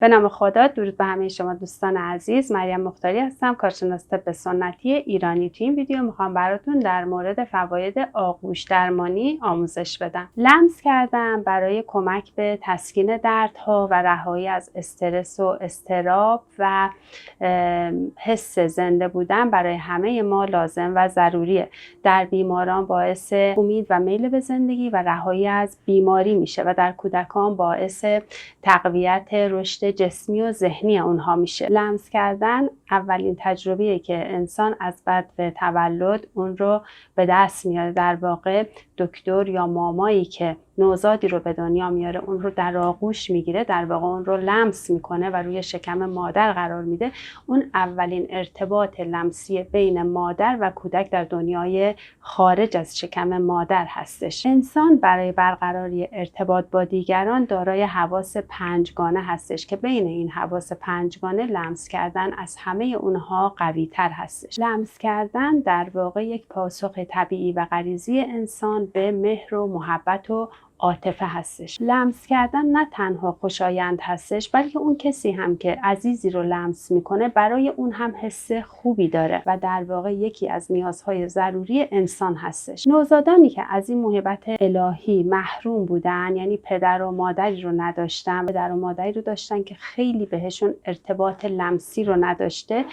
به نام خدا. درود به همه شما دوستان عزیز. مریم مختاری هستم، کارشناس طب سنتی ایرانی. تو این ویدیو میخوام براتون در مورد فواید آغوش درمانی آموزش بدم. لمس کردن برای کمک به تسکین دردها و رهایی از استرس و اضطراب و حس زنده بودن برای همه ما لازم و ضروریه. در بیماران باعث امید و میل به زندگی و رهایی از بیماری میشه و در کودکان باعث تقویت رشد جسمی و ذهنی اونها میشه. لمس کردن اولین تجربه‌ایه که انسان از بعد به تولد اون رو به دست میاره. در واقع دکتر یا مامایی که نوزادی رو به دنیا میاره اون رو در آغوش میگیره، در واقع اون رو لمس میکنه و روی شکم مادر قرار میده. اون اولین ارتباط لمسی بین مادر و کودک در دنیای خارج از شکم مادر هستش. انسان برای برقراری ارتباط با دیگران دارای حواس پنجگانه هستش که بین این حواس پنجگانه لمس کردن از همه اونها قوی تر هستش. لمس کردن در واقع یک پاسخ طبیعی و غریزی انسان به مهر و محبت و عاطفه هستش. لمس کردن نه تنها خوشایند هستش، بلکه اون کسی هم که عزیزی رو لمس میکنه برای اون هم حس خوبی داره و در واقع یکی از نیازهای ضروری انسان هستش. نوزادانی که از این موهبت الهی محروم بودن، یعنی پدر و مادری رو نداشتن، پدر و مادری رو داشتن که خیلی بهشون ارتباط لمسی رو نداشته،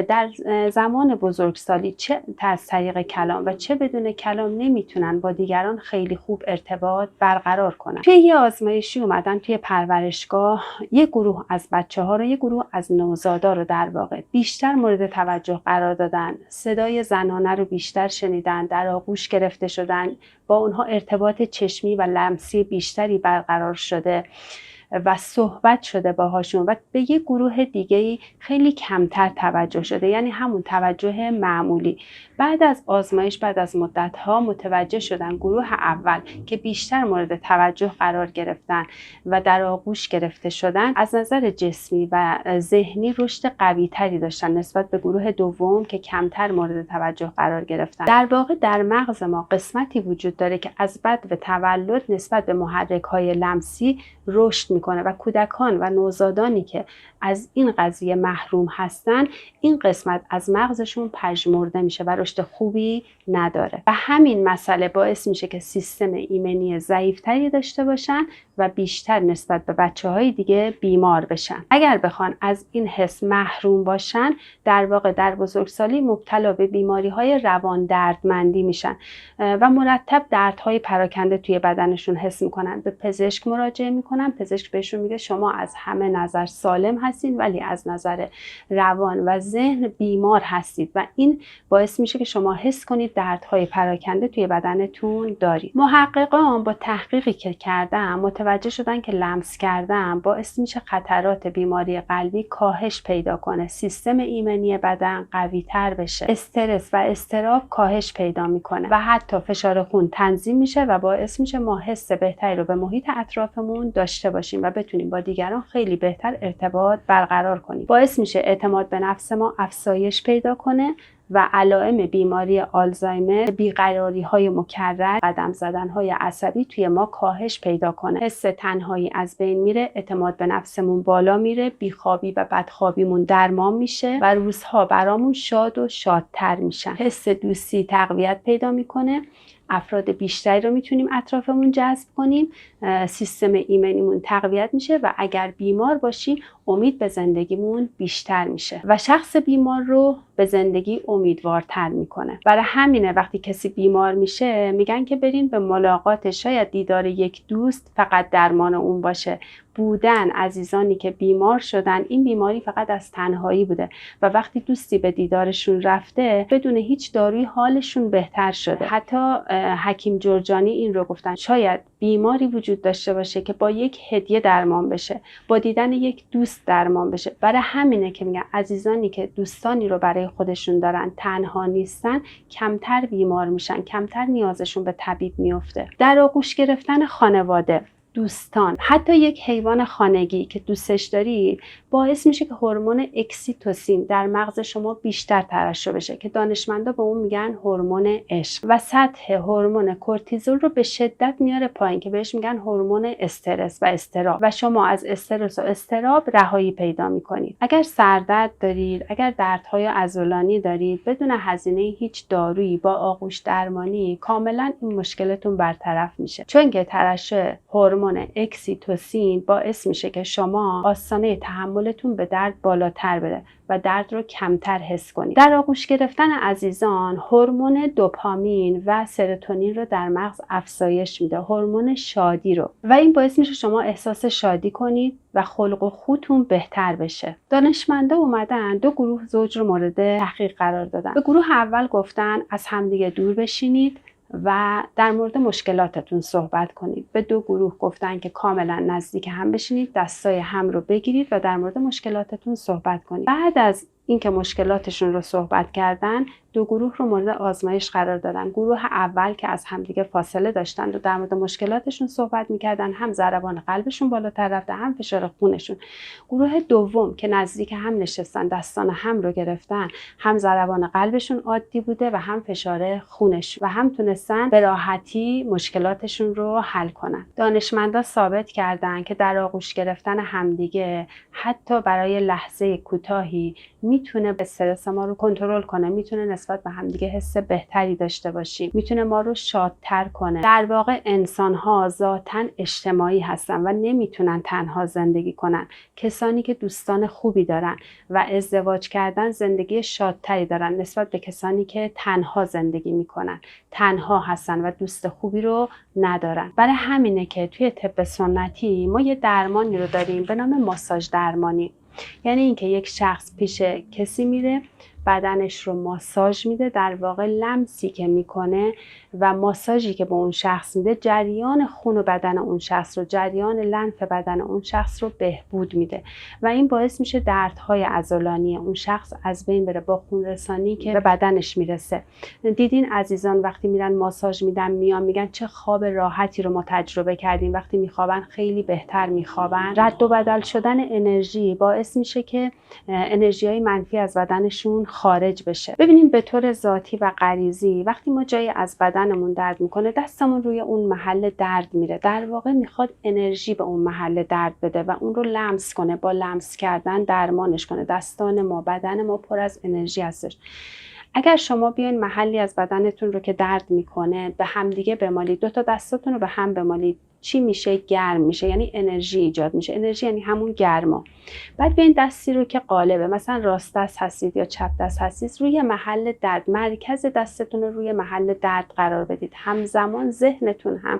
در زمان بزرگسالی چه از طریق کلام و چه بدون کلام نمیتونن با دیگران خیلی خوب ارتباط برقرار کنن. توی یه آزمایشی اومدن توی پرورشگاه یه گروه از بچه‌ها رو، یه گروه از نوزادا رو در واقع بیشتر مورد توجه قرار دادن. صدای زنانه رو بیشتر شنیدن، در آغوش گرفته شدن، با اونها ارتباط چشمی و لمسی بیشتری برقرار شده و صحبت شده باهاشون و به یه گروه دیگه‌ای خیلی کمتر توجه شده، یعنی همون توجه معمولی. بعد از آزمایش، بعد از مدت‌ها متوجه شدن گروه اول که بیشتر مورد توجه قرار گرفتن و در آغوش گرفته شدن، از نظر جسمی و ذهنی رشد قوی‌تری داشتن نسبت به گروه دوم که کمتر مورد توجه قرار گرفتن. در واقع در مغز ما قسمتی وجود داره که از بعد به تولد نسبت به محرک‌های لمسی رشد میکنه و کودکان و نوزادانی که از این قضیه محروم هستن، این قسمت از مغزشون پژمرده میشه و رشد خوبی نداره و همین مسئله باعث میشه که سیستم ایمنی ضعیفتری داشته باشن و بیشتر نسبت به بچه‌های دیگه بیمار بشن. اگر بخوان از این حس محروم باشن، در واقع در بزرگسالی مبتلا به بیماری‌های روان دردمندی میشن و مرتب دردهای پراکنده توی بدنشون حس میکنن. به پزشک مراجعه میکنن، پزشک بهشون میگه شما از همه نظر سالم هستین ولی از نظر روان و ذهن بیمار هستید و این باعث میشه که شما حس کنید دردهای پراکنده توی بدنتون دارید. محققان با تحقیقی که کردن متوجه شدن که لمس کردن باعث میشه خطرات بیماری قلبی کاهش پیدا کنه، سیستم ایمنی بدن قوی تر بشه، استرس و اضطراب کاهش پیدا میکنه و حتی فشار خون تنظیم میشه و باعث میشه ما حس بهتری رو به محیط اطرافمون داشته باشیم و بتونیم با دیگران خیلی بهتر ارتباط برقرار کنیم. باعث میشه اعتماد به نفس ما افزایش پیدا کنه و علائم بیماری آلزایمر، بیقراری‌های مکرر، قدم زدن‌های عصبی توی ما کاهش پیدا کنه. حس تنهایی از بین میره، اعتماد به نفسمون بالا میره، بیخوابی و بدخوابیمون درمان میشه و روزها برامون شاد و شادتر میشن. حس دوستی تقویت پیدا میکنه، افراد بیشتری رو میتونیم اطرافمون جذب کنیم، سیستم ایمنیمون تقویت میشه و اگر بیمار باشیم امید به زندگیمون بیشتر میشه و شخص بیمار رو به زندگی امیدوارتر میکنه. برای همینه وقتی کسی بیمار میشه میگن که برین به ملاقات، شاید دیدار یک دوست فقط درمان اون باشه. بودن عزیزانی که بیمار شدن، این بیماری فقط از تنهایی بوده و وقتی دوستی به دیدارشون رفته بدون هیچ دارویی حالشون بهتر شده. حتی حکیم جرجانی این رو گفتن، شاید بیماری وجود داشته باشه که با یک هدیه درمان بشه، با دیدن یک دوست درمان بشه. برای همینه که میگن عزیزانی که دوستانی رو برای خودشون دارن، تنها نیستن، کمتر بیمار میشن، کمتر نیازشون به طبیب میفته. در آغوش گرفتن خانواده دوستان، حتی یک حیوان خانگی که دوستش دارید باعث میشه که هورمون اکسیتوسین در مغز شما بیشتر ترشح بشه که دانشمندا به اون میگن هورمون عشق، و سطح هورمون کورتیزول رو به شدت میاره پایین که بهش میگن هورمون استرس و اضطراب، و شما از استرس و اضطراب رهایی پیدا میکنید. اگر سردرد دارید، اگر دردهای عضلانی دارید، بدون هزینه هیچ دارویی با آغوش درمانی کاملا این مشکلتون برطرف میشه، چون که ترشح هورمون اکسیتوسین باعث میشه که شما آستانه تحملتون به درد بالاتر بره و درد رو کمتر حس کنید. در آغوش گرفتن عزیزان هورمون دوپامین و سروتونین رو در مغز افزایش میده، هورمون شادی رو، و این باعث میشه شما احساس شادی کنید و خلق و خوتون بهتر بشه. دانشمندا اومدن 2 گروه زوج رو مورد تحقیق قرار دادن. به گروه اول گفتن از همدیگه دور بشینید و در مورد مشکلاتتون صحبت کنید. به 2 گروه گفتن که کاملا نزدیک هم بشینید، دستای هم رو بگیرید و در مورد مشکلاتتون صحبت کنید. بعد از اینکه مشکلاتشون رو صحبت کردن 2 گروه رو مورد آزمایش قرار دادن. گروه اول که از همدیگه فاصله داشتن و در مورد مشکلاتشون صحبت میکردن، هم ضربان قلبشون بالاتر رفته هم فشار خونشون. گروه دوم که نزدیک هم نشستن، دستان هم رو گرفتن، هم ضربان قلبشون عادی بوده و هم فشار خونش و هم تونستن به راحتی مشکلاتشون رو حل کنن. دانشمندا ثابت کردن که در آغوش گرفتن همدیگه حتی برای لحظه کوتاهی میتونه استرس ما رو کنترل کنه، میتونه نسبت به همدیگه حس بهتری داشته باشیم، میتونه ما رو شادتر کنه. در واقع انسان‌ها ذاتاً اجتماعی هستن و نمیتونن تنها زندگی کنن. کسانی که دوستان خوبی دارن و ازدواج کردن زندگی شادتری دارن نسبت به کسانی که تنها زندگی میکنن، تنها هستن و دوست خوبی رو ندارن. برای همینه که توی طب سنتی ما یه درمانی رو داریم به نام ماساژ درمانی. یعنی اینکه یک شخص پیش کسی میره، بدنش رو ماساژ میده، در واقع لمسی که میکنه و ماساژی که به اون شخص میده جریان خون و بدن اون شخص رو، جریان لنف بدن اون شخص رو بهبود میده و این باعث میشه دردهای عضلانی اون شخص از بین بره با خون رسانی که به بدنش میرسه. دیدین عزیزان وقتی میرن ماساژ میدن میان میگن چه خواب راحتی رو ما تجربه کردیم، وقتی میخوابن خیلی بهتر میخوابن. رد و بدل شدن انرژی باعث میشه که انرژی‌های منفی از بدنشون خارج بشه. ببینید به طور ذاتی و غریزی وقتی ما جایی از بدنمون درد میکنه دستمون روی اون محل درد میره، در واقع میخواد انرژی به اون محل درد بده و اون رو لمس کنه، با لمس کردن درمانش کنه. دستان ما، بدن ما پر از انرژی هستش. اگر شما بیاین محلی از بدنتون رو که درد میکنه به همدیگه بمالید، 2 تا دستاتون رو به هم بمالید، چی میشه؟ گرم میشه، یعنی انرژی ایجاد میشه. انرژی یعنی همون گرما. بعد بیاین دستی رو که قالبه، مثلا راست دست هستید یا چپ دست هستید، روی محل درد، مرکز دستتون رو روی محل درد قرار بدید. همزمان ذهنتون هم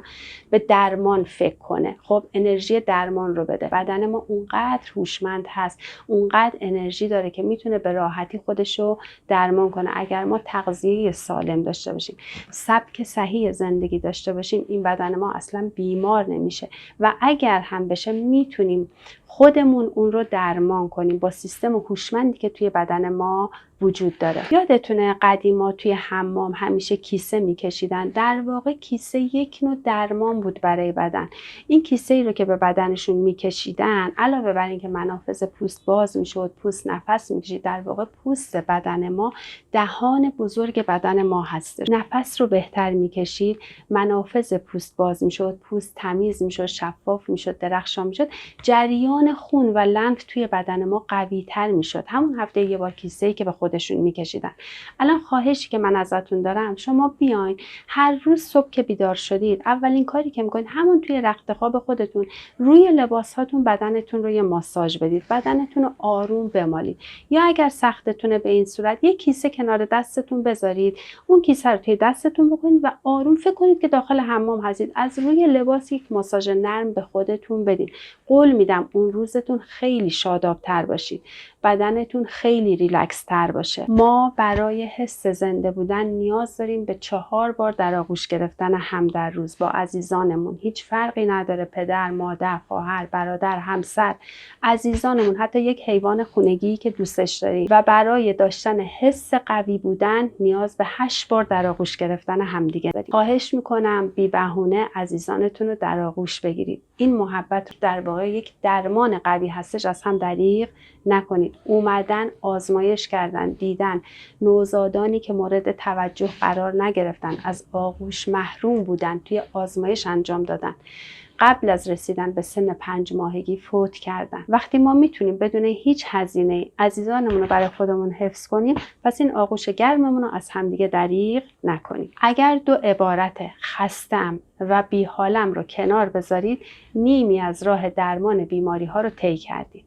به درمان فکر کنه. خب انرژی درمان رو بده. بدن ما اونقدر هوشمند هست، اونقدر انرژی داره که میتونه به راحتی خودش رو درمان کنه. اگر ما تغذیه سالم داشته باشیم، سبک صحیح زندگی داشته باشیم، این بدن ما اصلا بیمار نمیشه و اگر هم بشه میتونیم خودمون اون رو درمان کنیم با سیستم هوشمندی که توی بدن ما وجود داره. یادتونه قدیما توی حمام همیشه کیسه میکشیدن، در واقع کیسه یک نوع درمان بود برای بدن. این کیسه ای رو که به بدنشون میکشیدن علاوه بر اینکه منافذ پوست باز میشد، پوست نفس میکشید، در واقع پوست بدن ما دهان بزرگ بدن ما هست. نفس رو بهتر میکشید، منافذ پوست باز میشد، پوست تمیز میشد، شفاف میشد، درخشان میشد، جریان خون و لنف توی بدن ما قوی تر میشد. همون هفته یه بار کیسه ای که به خودشون میکشیدن. الان خواهشی که من ازتون دارم شما بیاین هر روز صبح که بیدار شدید اولین کاری که میکنید همون توی رخت خواب خودتون روی لباس هاتون بدنتون رو یه ماساژ بدید، بدنتون رو آروم بمالید. یا اگر سختتونه به این صورت یک کیسه کنار دستتون بذارید، اون کیسه رو توی دستتون بکنید و آروم فکر کنید که داخل حمام هستید، از روی لباس یک ماساژ نرم به خودتون بدید. قول میدم اون روزتون خیلی شاداب‌تر باشید. بدنتون خیلی ریلکس تر باشه. ما برای حس زنده بودن نیاز داریم به 4 بار در آغوش گرفتن هم در روز با عزیزانمون. هیچ فرقی نداره پدر، مادر، خواهر، برادر، همسر، عزیزانمون، حتی یک حیوان خونگی که دوستش داریم. و برای داشتن حس قوی بودن نیاز به 8 بار در آغوش گرفتن همدیگه داریم. خواهش میکنم بی بهونه عزیزانتون رو در آغوش بگیرید. این محبت در واقع یک درمان قوی هستش، از هم دریغ نکنید. اومدن آزمایش کردن، دیدن نوزادانی که مورد توجه قرار نگرفتن، از آغوش محروم بودن، توی آزمایش انجام دادن، قبل از رسیدن به سن 5 ماهگی فوت کردن. وقتی ما میتونیم بدون هیچ هزینه عزیزانمون رو برای خودمون حفظ کنیم، پس این آغوش گرممون رو از همدیگه دریغ نکنیم. اگر 2 عبارت خستم و بیحالم رو کنار بذارید، نیمی از راه درمان بیماری ها رو طی کردید.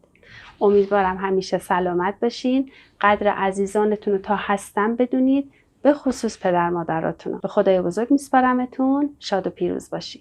امیدوارم همیشه سلامت باشین. قدر عزیزانتون رو تا هستم بدونید، به خصوص پدر مادراتون. به خدای بزرگ میسپارمتون. شاد و پیروز باشید.